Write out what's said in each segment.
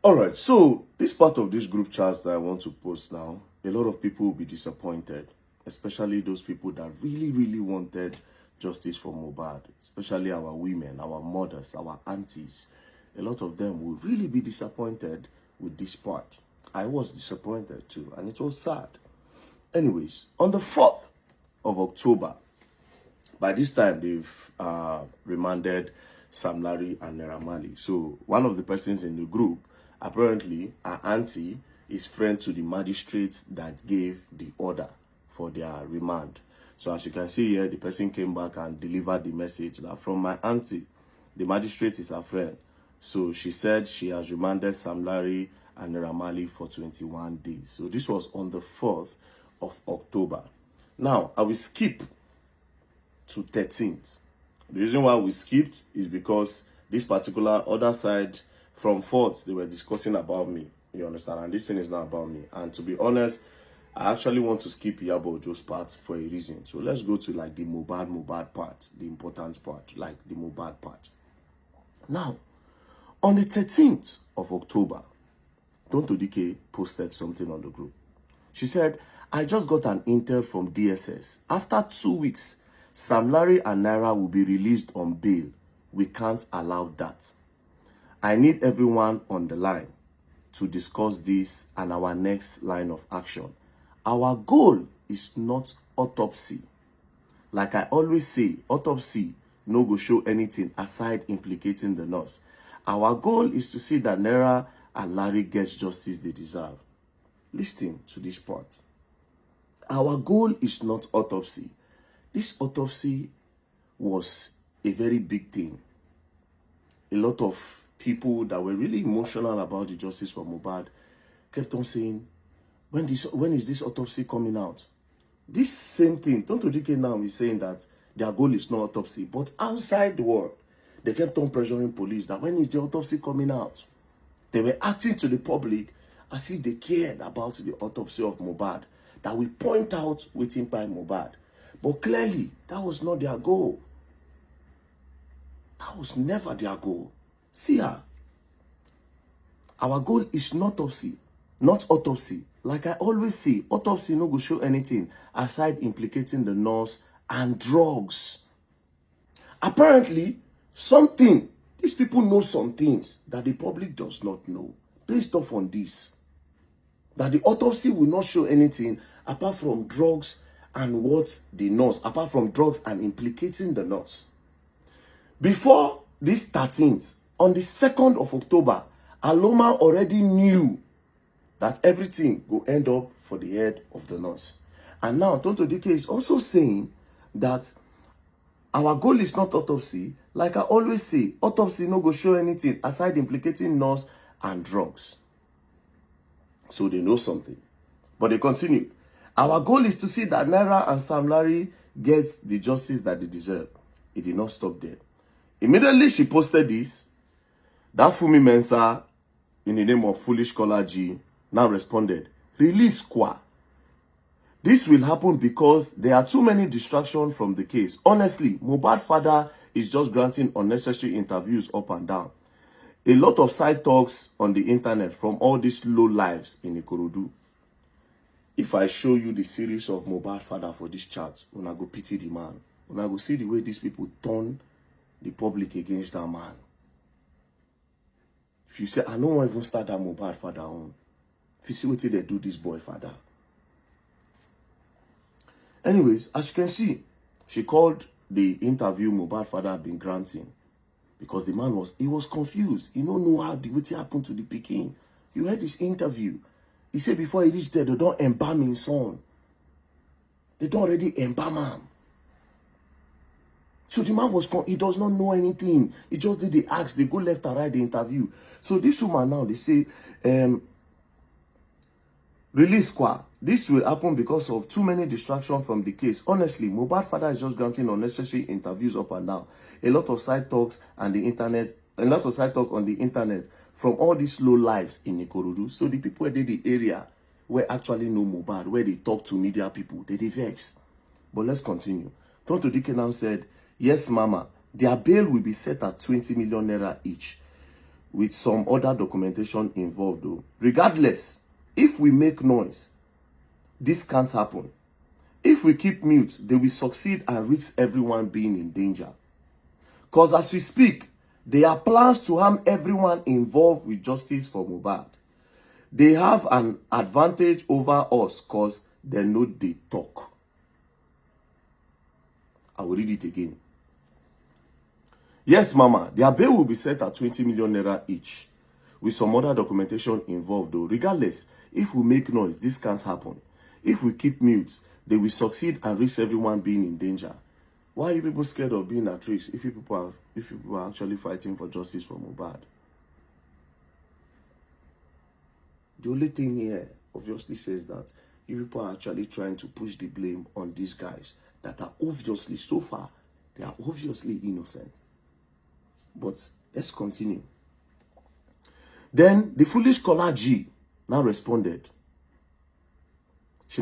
All right, so this part of this group chat that I want to post now, a lot of people will be disappointed, especially those people that really wanted justice for Mohbad, especially our women, our mothers, our aunties. A lot of them will really be disappointed with this part. I was disappointed too, and it was sad. Anyways, on the 4th of October, by this time, they've remanded Sam Larry and Naira Marley. So one of the persons in the group, apparently, her auntie is friend to the magistrate that gave the order for their remand. So as you can see here, the person came back and delivered the message that from my auntie, the magistrate is her friend. So she said she has remanded Sam Larry and Naira Marley for 21 days. So this was on the 4th of October. Now, I will skip to 13th. The reason why we skipped is because this particular other side from 4th, they were discussing about me. You understand? And this thing is not about me. And to be honest, I actually want to skip Iyabo Ojo's part for a reason. So let's go to like the Mohbad part, the important part, like the Mohbad part. Now, on the 13th of October, Tonto Dike posted something on the group. She said, I just got an intel from DSS. After 2 weeks, Sam Larry and Naira will be released on bail. We can't allow that. I need everyone on the line to discuss this and our next line of action. Our goal is not autopsy. Like I always say, autopsy no go show anything aside implicating the nurse. Our goal is to see that Naira and Larry gets justice they deserve. Listen to this part. Our goal is not autopsy. This autopsy was a very big thing. A lot of people that were really emotional about the justice for Mohbad kept on saying, when is this autopsy coming out? This same thing, Tonto Dike now is saying that their goal is not autopsy, but outside the world, they kept on pressuring police that when is the autopsy coming out? They were acting to the public as if they cared about the autopsy of Mohbad, that we point out waiting by Mohbad. But clearly, that was not their goal. That was never their goal. See her. Our goal is not autopsy, not autopsy. Like I always say, autopsy no go show anything aside implicating the nurse and drugs. Apparently, these people know some things that the public does not know. Based off on this, that the autopsy will not show anything apart from drugs and what the nurse, apart from drugs and implicating the nurse. Before this 13th, on the 2nd of October, Aloma already knew that everything will end up for the head of the nurse. And now Tonto Dike is also saying that our goal is not autopsy. Like I always say, autopsy no go show anything aside implicating nurse and drugs. So they know something. But they continue. Our goal is to see that Naira and Sam Larry get the justice that they deserve. It did not stop there. Immediately she posted this, that Fumi Mensah, in the name of Foolish Caller G, now responded, release Kwa. This will happen because there are too many distractions from the case. Honestly, Mohbad father is just granting unnecessary interviews up and down. A lot of side talks on the internet from all these low lives in Ikorodu. If I show you the series of Mohbad father for this chat, when I go pity the man, when I go see the way these people turn the public against that man. If you say, I don't want to even start that Mohbad father on. If you see what they do this boy father. Anyways, as you can see, she called the interview Mohbad father had been granting. Because the man was confused. He don't know how what happened to the Peking. You heard this interview. He said before he reached there, they don't embalm his son. They don't already embalm him. So the man he does not know anything. He just did the acts. They go left and right the interview. So this woman now, they say, release Kwa. This will happen because of too many distractions from the case. Honestly, Mohbad father is just granting unnecessary interviews up and down. A lot of side talks and the internet, a lot of side talk on the internet from all these low lives in Ikorodu. So the people in the area where actually know Mohbad, where they talk to media people, they vex. But let's continue. Tonto Dike now said, yes, mama, their bail will be set at 20 million naira each. with some other documentation involved though. Regardless, if we make noise, this can't happen. If we keep mute, they will succeed and risk everyone being in danger. Because as we speak, there are plans to harm everyone involved with justice for Mohbad. They have an advantage over us because they know they talk. I will read it again. Yes, Mama, their bail will be set at 20 million naira each, with some other documentation involved though. Regardless, if we make noise, this can't happen. If we keep mute, they will succeed and risk everyone being in danger. Why are you people scared of being at risk if you people are actually fighting for justice for Mohbad? The only thing here obviously says that you people are actually trying to push the blame on these guys that are obviously, so far, they are obviously innocent. But let's continue. Then the foolish caller G now responded. She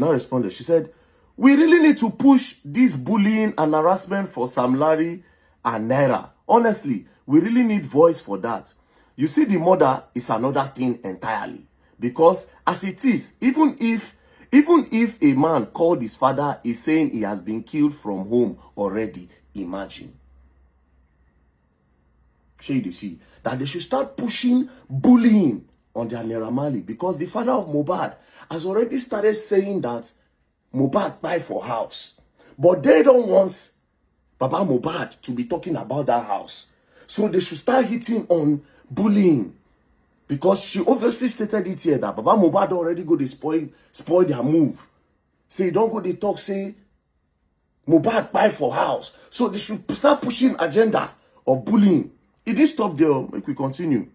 said, we really need to push this bullying and harassment for Sam Larry and Naira. Honestly, we really need voice for that. You see, the murder is another thing entirely. Because as it is, even if a man called his father is saying he has been killed from home already, imagine. Shady see that they should start pushing bullying on their Naira Marley, because the father of Mohbad has already started saying that Mohbad died for house. But they don't want Baba Mohbad to be talking about that house. So they should start hitting on bullying. Because she obviously stated it here that Baba Mohbad already go to spoil their move. Say, don't go to talk, say, Mohbad died for house. So they should start pushing agenda of bullying. It didn't stop there. Make we continue.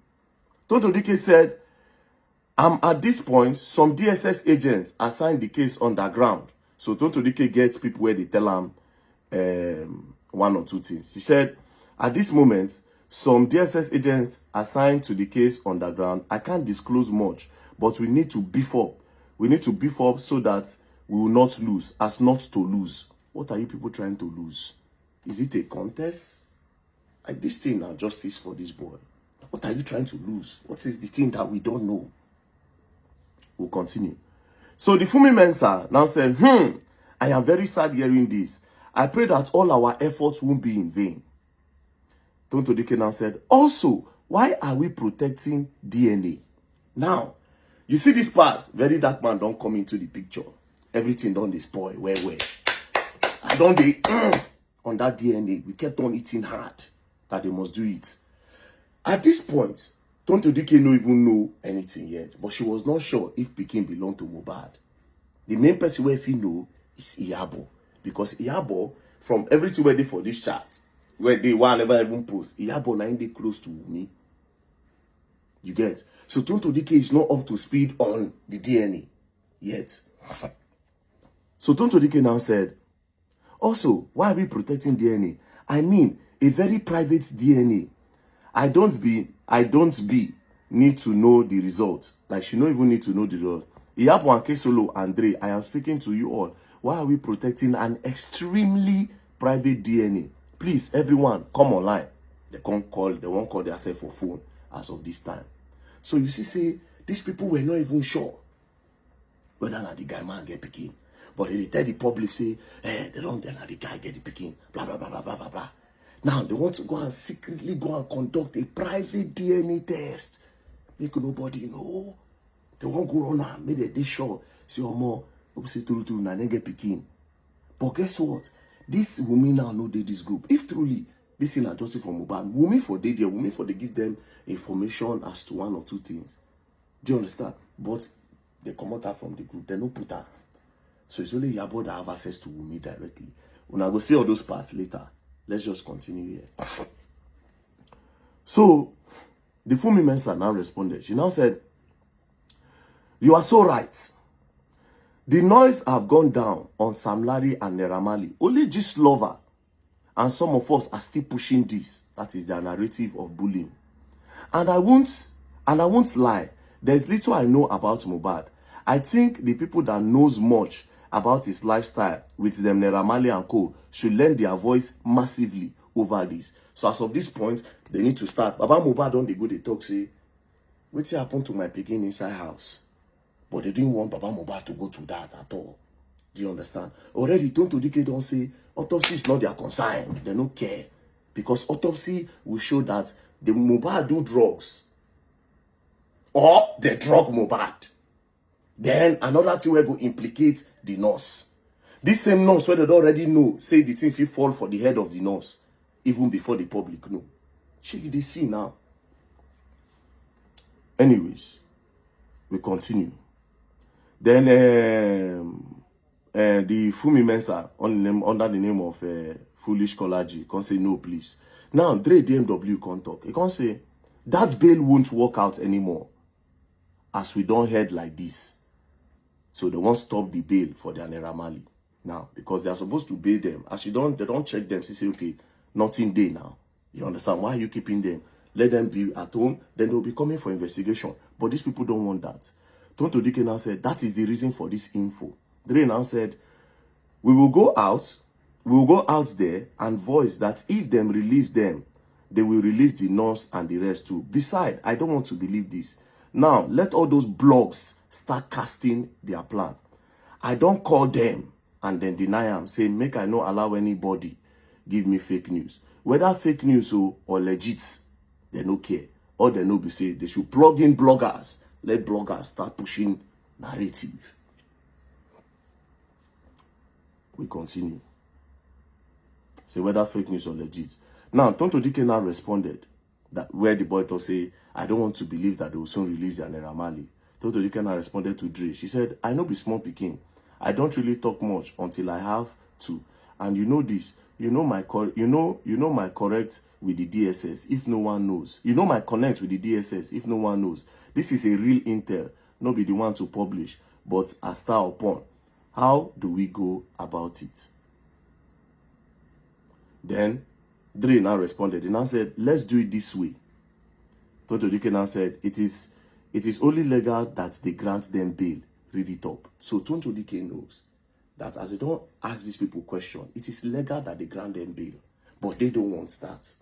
Tonto Dike said, at this point, some DSS agents assigned the case underground. So Tonto Dike gets people where they tell them one or two things. He said, at this moment, some DSS agents assigned to the case underground. I can't disclose much, but we need to beef up. We need to beef up so that we will not lose, as not to lose. What are you people trying to lose? Is it a contest? Like this thing now, justice for this boy. What are you trying to lose? What is the thing that we don't know? We'll continue. So the Fumi Mensa now said, I am very sad hearing this. I pray that all our efforts won't be in vain. Tonto Dike now said, also, why are we protecting DNA? Now, you see this part, very dark man don't come into the picture. Everything done dey spoil, where. I don't dey on that DNA. We kept on eating hard that they must do it. At this point, Tonto Dike no even know anything yet, but she was not sure if Pikin belonged to Mohbad. The main person where if you know is Iyabo, because Iyabo, from everything where they for this chat, where they will never even post, Iyabo 9 days close to me. You get? So Tonto Dike is not up to speed on the DNA yet. So Tonto Dike now said, also, why are we protecting DNA? I mean, a very private DNA. I don't need to know the results. Like, she don't even need to know the result. Iyabo and Kesolo, Andre, I am speaking to you all. Why are we protecting an extremely private DNA? Please, everyone, come online. They won't call themselves for phone as of this time. So you see, say, these people were not even sure whether or not the guy man get Pikin. But they tell the public, say, they don't know the guy get the Pikin. Blah, blah, blah, blah, blah, blah, blah. Now, they want to go and secretly go and conduct a private DNA test. Make nobody know. They won't go on and make they sure. See, or more, say true, now they get Pikin. But guess what? This women now know this group. If truly this is not justice for Mohbad, women for they give them information as to one or two things. Do you understand? But they come out from the group. They don't put her. So it's only Iyabo that have access to women directly. When I go see all those parts later, let's just continue here. So the Fumi Mensa now responded. She now said, you are so right. The noise have gone down on Sam Larry and Naira Marley. Only Gist Lover and some of us are still pushing this. That is their narrative of bullying. And I won't lie. There's little I know about Mohbad. I think the people that knows much about his lifestyle with them Naira Marley and co should lend their voice massively. over this. So as of this point, they need to start. Baba Mohbad don dey go dey talk say, wetin happen to my pikin inside house? But they didn't want Baba Mohbad to go to that at all. Do you understand? Already, Tonto Dike don't say autopsy is not their concern. They don't care. Because autopsy will show that the Mohbad do drugs. Or they drug Mohbad. Then another thing will go implicate the nurse. This same nurse where they already know, say the thing will fall for the head of the nurse. Even before the public know. Check they see now. Anyways, we continue. Then the Fumi Mensa under the name of Foolish Kolaji can say no, please. Now Dre DMW can talk. He can say that bail won't work out anymore, as we don't head like this. So they won't stop the bail for their Naira Marley now because they are supposed to bail them. As they don't check them. She say okay, nothing day now. You understand? Why are you keeping them? Let them be at home. Then they'll be coming for investigation. But these people don't want that. Tonto Dike now said, that is the reason for this info. Dre now said, we will go out there and voice that if them release them, they will release the nurse and the rest too. Besides, I don't want to believe this. Now, let all those blogs start casting their plan. I don't call them and then deny them, say, make I not allow anybody give me fake news. Whether fake news or legit, they no care. All they know be say, they should plug in bloggers. Let bloggers start pushing narrative. We continue. Say whether fake news or legit. Now, Tonto Dike now responded that where the boy to say, I don't want to believe that they will soon release their Naira Marley. Tonto Dike now responded to Dre. She said, I know be small pikin. I don't really talk much until I have to. And you know this. You know my correct with the DSS if no one knows. You know my connect with the DSS if no one knows. This is a real intel, not be the one to publish, but a star upon. How do we go about it? Then Dre now responded. He now said, let's do it this way. Tonto Dike now said, it is only legal that they grant them bail. Read it up. So Tonto Dike knows that as they don't ask these people question, it is legal that they grant them bail. But they don't want that.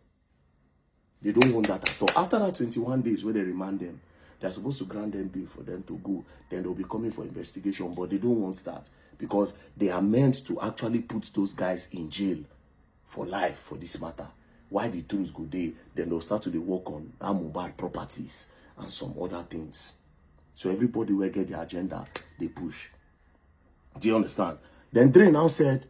They don't want that at all. After that 21 days where they remand them, they're supposed to grant them bail for them to go. Then they'll be coming for investigation. But they don't want that because they are meant to actually put those guys in jail for life for this matter. Why the tools go there, then they'll start to work on Mohbad properties and some other things. So everybody will get their agenda, they push. Do you understand? Then Dre now said,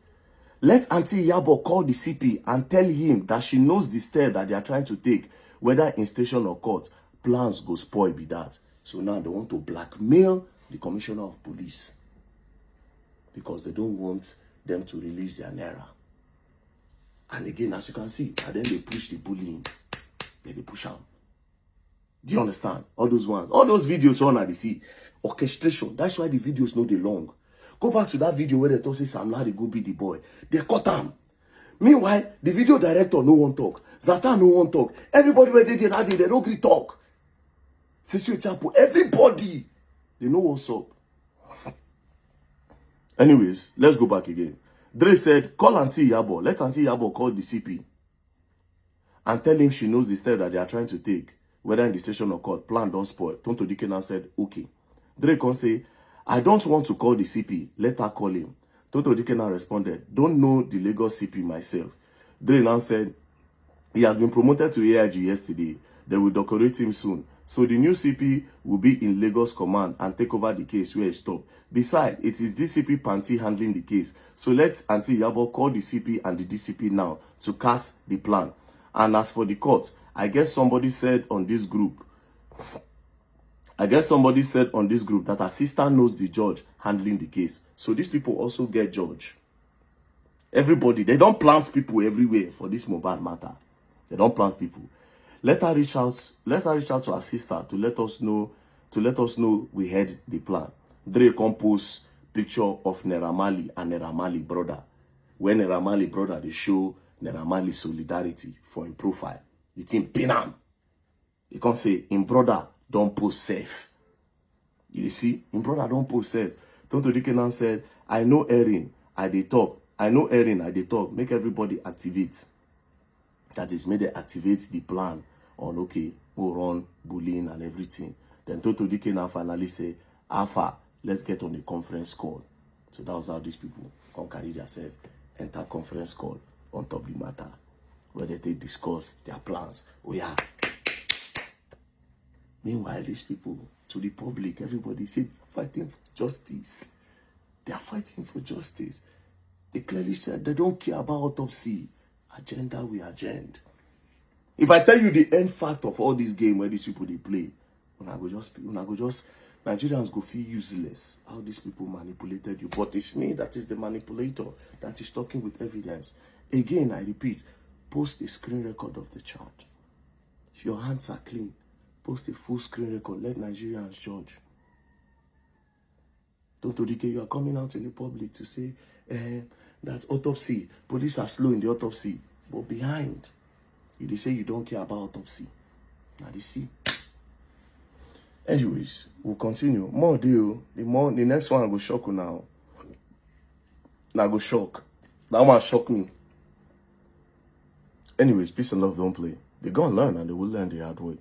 let Auntie Yabo call the CP and tell him that she knows the step that they are trying to take, whether in station or court. Plans go spoil be that. So now they want to blackmail the commissioner of police because they don't want them to release their Naira. And again, as you can see, and then they push the bullying. Then they push out. Do you understand? All those ones. All those videos on at the sea. Orchestration. That's why the videos no they long. Go back to that video where they talk say Sam Larry go be the boy. They cut him. Meanwhile, the video director no one talk. Zlatan no one talk. Everybody where they did that, they don't agree talk. Everybody, they know what's up. Anyways, let's go back again. Dre said, call Auntie Yabo. Let Auntie Yabo call the CP and tell him she knows the step that they are trying to take, whether in the station or court. Plan don't spoil. Tonto Dike now said, okay. Dre can say, I don't want to call the CP. Let her call him. Tonto Dike now responded, don't know the Lagos CP myself. Dre now said, he has been promoted to AIG yesterday. They will decorate him soon. So the new CP will be in Lagos Command and take over the case where it stopped. Besides, it is DCP Panty handling the case. So let Auntie Yabo call the CP and the DCP now to cast the plan. And as for the court, I guess somebody said on this group that her sister knows the judge handling the case. So these people also get judge. Everybody, they don't plant people everywhere for this Mohbad matter. They don't plant people. Let her reach out to her sister to let us know we had the plan. Dre compose picture of Naira Marley and Naira Marley brother. When Naira Marley brother, they show Naira Marley solidarity for him profile. The team pin him. You can say, him brother don't post safe. You see, him brother don't post safe. Tonto Dike now said, I know Erin, I dey talk. Make everybody activate. That is, may they activate the plan on, okay, we'll run bullying and everything. Then Toto DK now finally say, Alpha, let's get on the conference call. So that was how these people can carry themselves, enter conference call on top the matter, where they discuss their plans. Oh yeah. Meanwhile, these people, to the public, everybody said, fighting for justice. They are fighting for justice. They clearly said they don't care about autopsy. Agenda, we agenda. If I tell you the end fact of all this game where these people they play, when I go just Nigerians go feel useless. How these people manipulated you. But it's me that is the manipulator that is talking with evidence. Again, I repeat, post a screen record of the chat. If your hands are clean, post a full screen record. Let Nigerians judge. Dr. DK, you are coming out in the public to say that autopsy, police are slow in the autopsy. But behind, they say you don't care about autopsy. Now they see. Anyways, we'll continue. More deal. The next one I go shock you now. Now I go shock. That one shock me. Anyways, peace and love don't play. They go and learn and they will learn the hard way.